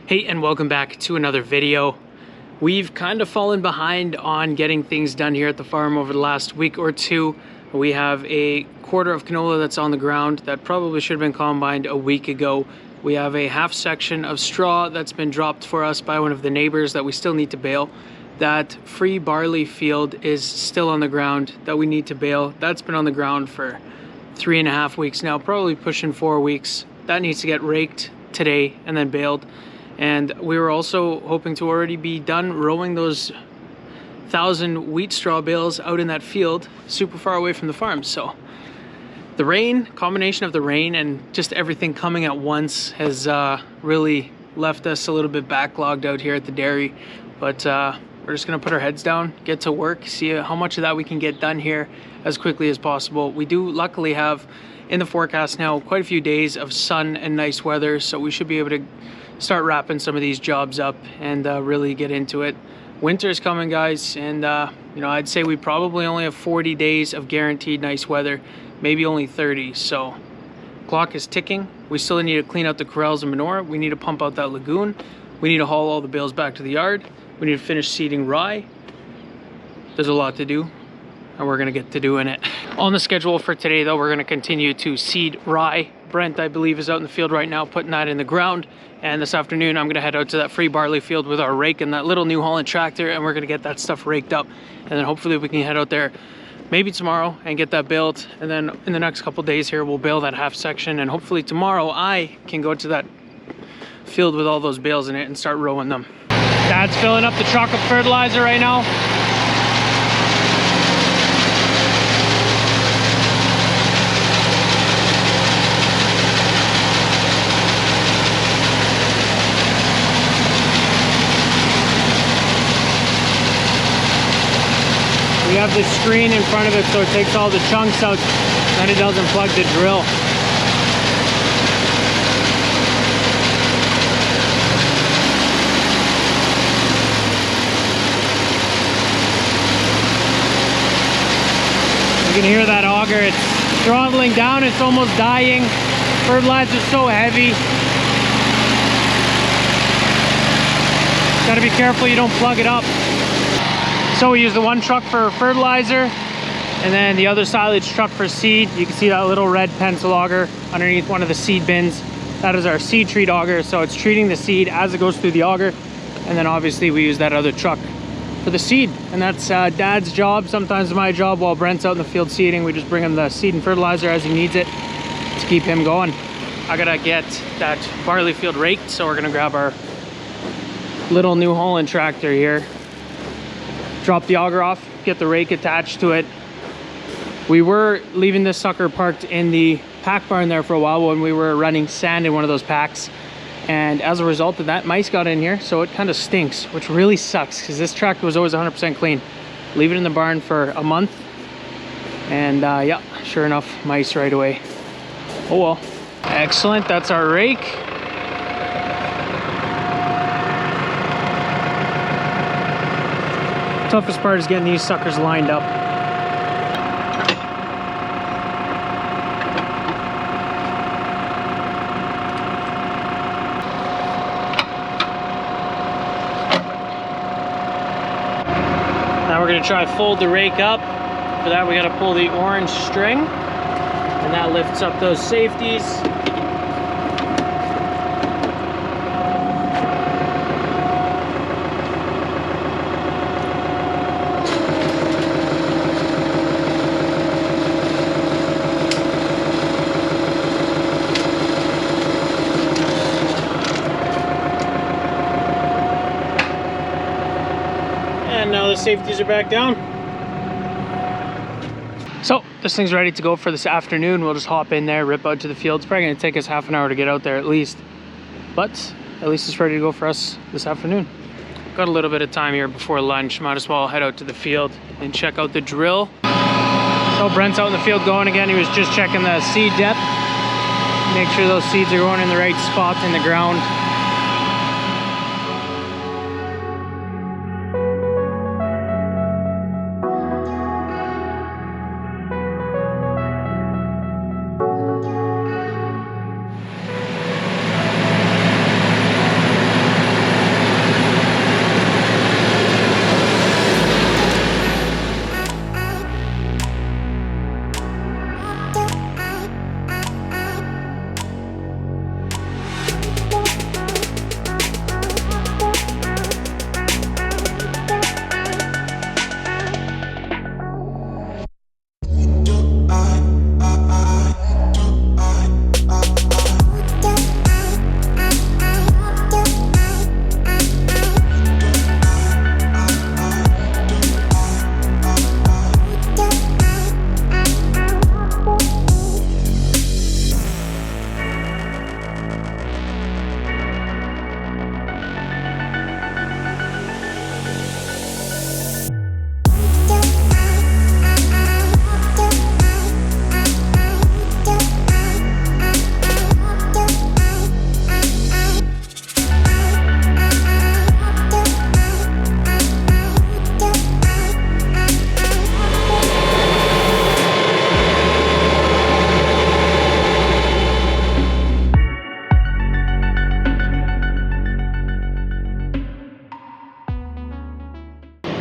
Hey, and welcome back to another video. We've kind of fallen behind on getting things done here at the farm over the last week or two. We have a quarter of canola that's on the ground that probably should have been combined a week ago. We have a half section of straw that's been dropped for us by one of the neighbors that we still need to bale. That free barley field is still on the ground that we need to bale. That's been on the ground for 3.5 weeks now, probably pushing 4 weeks. That needs to get raked today and then baled. And we were also hoping to already be done rowing those 1,000 wheat straw bales out in that field super far away from the farm. So the rain, combination of the rain and just everything coming at once has really left us a little bit backlogged out here at the dairy. But we're just gonna put our heads down, get to work, see how much of that we can get done here as quickly as possible. We do luckily have in the forecast now quite a few days of sun and nice weather, so we should be able to start wrapping some of these jobs up and really get into it. Winter is coming, guys, and you know, I'd say we probably only have 40 days of guaranteed nice weather, maybe only 30. So clock is ticking. We still need to clean out the corrals and manure. We need to pump out that lagoon. We need to haul all the bales back to the yard. We need to finish seeding rye. There's a lot to do, and we're gonna get to doing it. On the schedule for today, though, we're gonna continue to seed rye. Brent, I believe, is out in the field right now putting that in the ground. And this afternoon, I'm gonna head out to that free barley field with our rake and that little New Holland tractor, and we're gonna get that stuff raked up. And then hopefully we can head out there maybe tomorrow and get that baled. And then in the next couple days here, we'll bale that half section. And hopefully tomorrow I can go to that field with all those bales in it and start rowing them. Dad's filling up the truck of fertilizer right now. We have this screen in front of it so it takes all the chunks out and it doesn't plug the drill. You can hear that auger, it's throttling down, it's almost dying. Fertilizer's so heavy. Gotta be careful you don't plug it up. So we use the one truck for fertilizer and then the other silage truck for seed. You can see that little red pencil auger underneath one of the seed bins. That is our seed treat auger, so it's treating the seed as it goes through the auger. And then obviously we use that other truck for the seed, and that's Dad's job, sometimes my job. While Brent's out in the field seeding, we just bring him the seed and fertilizer as he needs it to keep him going. I gotta get that barley field raked, so we're gonna grab our little New Holland tractor here, drop the auger off, get the rake attached to it. We were leaving this sucker parked in the pack barn there for a while when we were running sand in one of those packs. And as a result of that, mice got in here, so it kind of stinks, which really sucks because this tractor was always 100% clean. Leave it in the barn for a month, and yeah, sure enough, mice right away. Oh well. Excellent, that's our rake. Toughest part is getting these suckers lined up. Now we're gonna try fold the rake up. For that, we gotta pull the orange string, and that lifts up those safeties. And now the safeties are back down. So this thing's ready to go for this afternoon. We'll just hop in there, rip out to the field. It's probably gonna take us half an hour to get out there at least, but at least it's ready to go for us this afternoon. Got a little bit of time here before lunch. Might as well head out to the field and check out the drill. So Brent's out in the field going again. He was just checking the seed depth. Make sure those seeds are going in the right spot in the ground.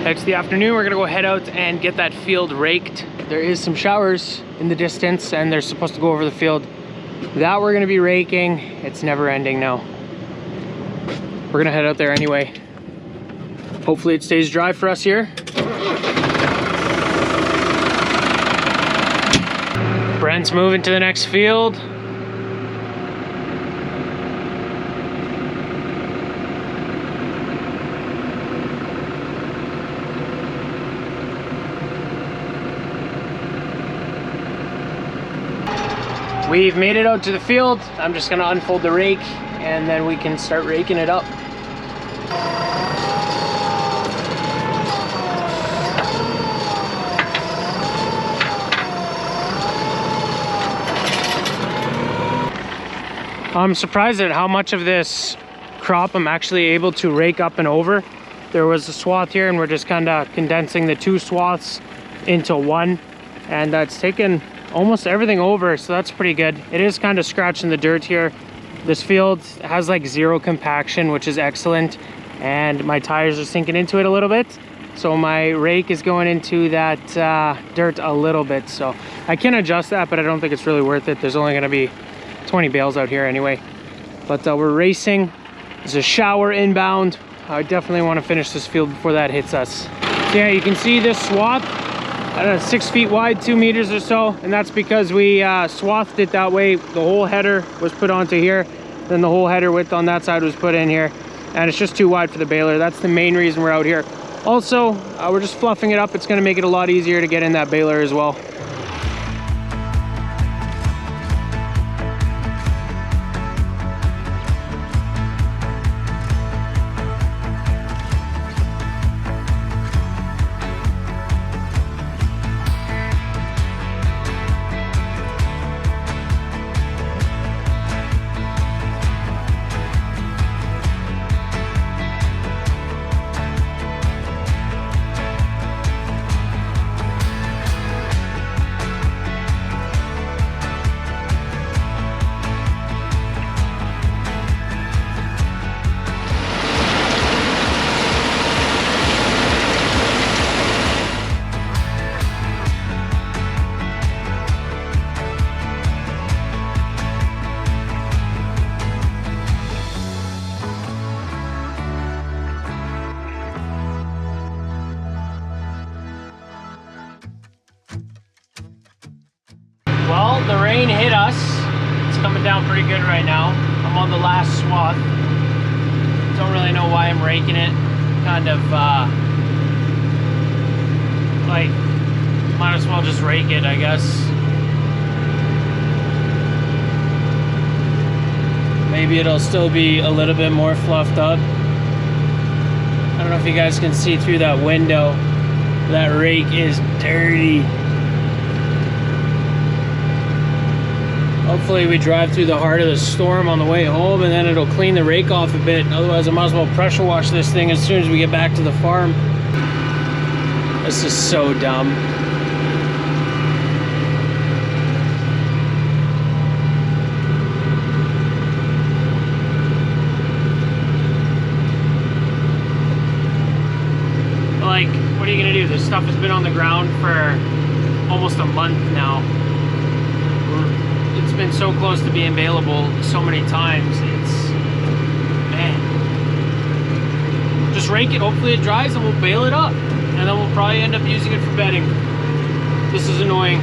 It's the afternoon. We're gonna go head out and get that field raked. There is some showers in the distance and they're supposed to go over the field. That we're gonna be raking. It's never ending now. We're gonna head out there anyway. Hopefully it stays dry for us here. Brent's moving to the next field. We've made it out to the field. I'm just gonna unfold the rake and then we can start raking it up. I'm surprised at how much of this crop I'm actually able to rake up and over. There was a swath here and we're just kind of condensing the two swaths into one, and that's taken almost everything over, so that's pretty good. It is kind of scratching the dirt here. This field has like zero compaction, which is excellent, and my tires are sinking into it a little bit, so my rake is going into that dirt a little bit. So I can adjust that, but I don't think it's really worth it. There's only going to be 20 bales out here anyway. But we're racing. There's a shower inbound. I definitely want to finish this field before that hits us. So yeah, you can see this swath, 6 feet wide, 2 meters or so, and that's because we swathed it that way. The whole header was put onto here, then the whole header width on that side was put in here, and it's just too wide for the baler. That's the main reason we're out here. Also, we're just fluffing it up. It's going to make it a lot easier to get in that baler as well. Well, the rain hit us. It's coming down pretty good right now. I'm on the last swath. Don't really know why I'm raking it. Kind of like, might as well just rake it, I guess. Maybe it'll still be a little bit more fluffed up. I don't know if you guys can see through that window. That rake is dirty. Hopefully we drive through the heart of the storm on the way home and then it'll clean the rake off a bit. Otherwise I might as well pressure wash this thing as soon as we get back to the farm. This is so dumb. Like, what are you gonna do? This stuff has been on the ground for almost a month now. It's been so close to being bailable so many times. It's, man. Just rake it, hopefully it dries, and we'll bale it up. And then we'll probably end up using it for bedding. This is annoying.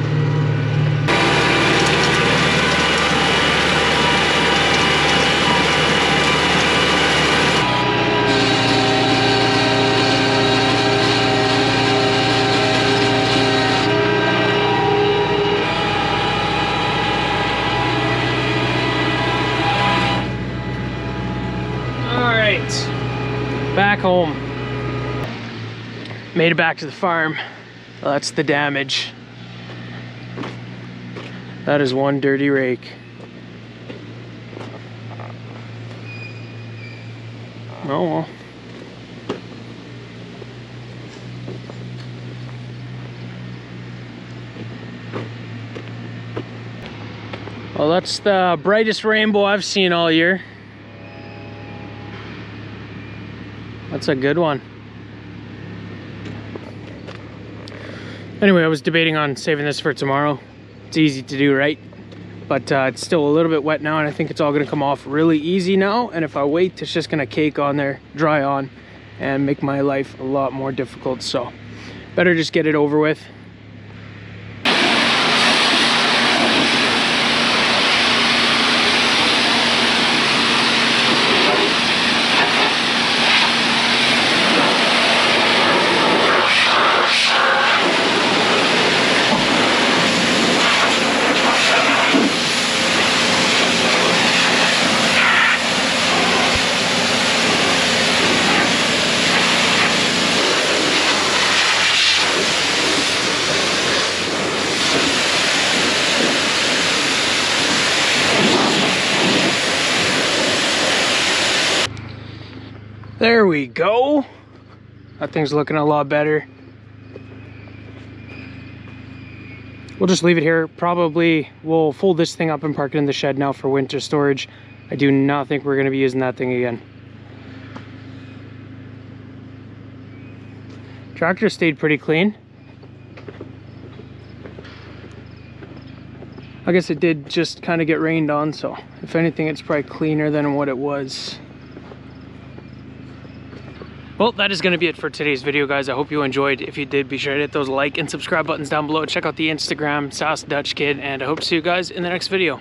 Back home. Made it back to the farm. Well, that's the damage. That is one dirty rake. Oh well. Well, that's the brightest rainbow I've seen all year. That's a good one. Anyway, I was debating on saving this for tomorrow. It's easy to do, right? But it's still a little bit wet now, and I think it's all gonna come off really easy now. And if I wait, it's just gonna cake on there, dry on, and make my life a lot more difficult. So better just get it over with. There we go. That thing's looking a lot better. We'll just leave it here. Probably we'll fold this thing up and park it in the shed now for winter storage. I do not think we're going to be using that thing again. Tractor stayed pretty clean. I guess it did just kind of get rained on, so if anything, it's probably cleaner than what it was. Well, that is going to be it for today's video, guys. I hope you enjoyed. If you did, be sure to hit those like and subscribe buttons down below. Check out the Instagram, Sass Dutch Kid, and I hope to see you guys in the next video.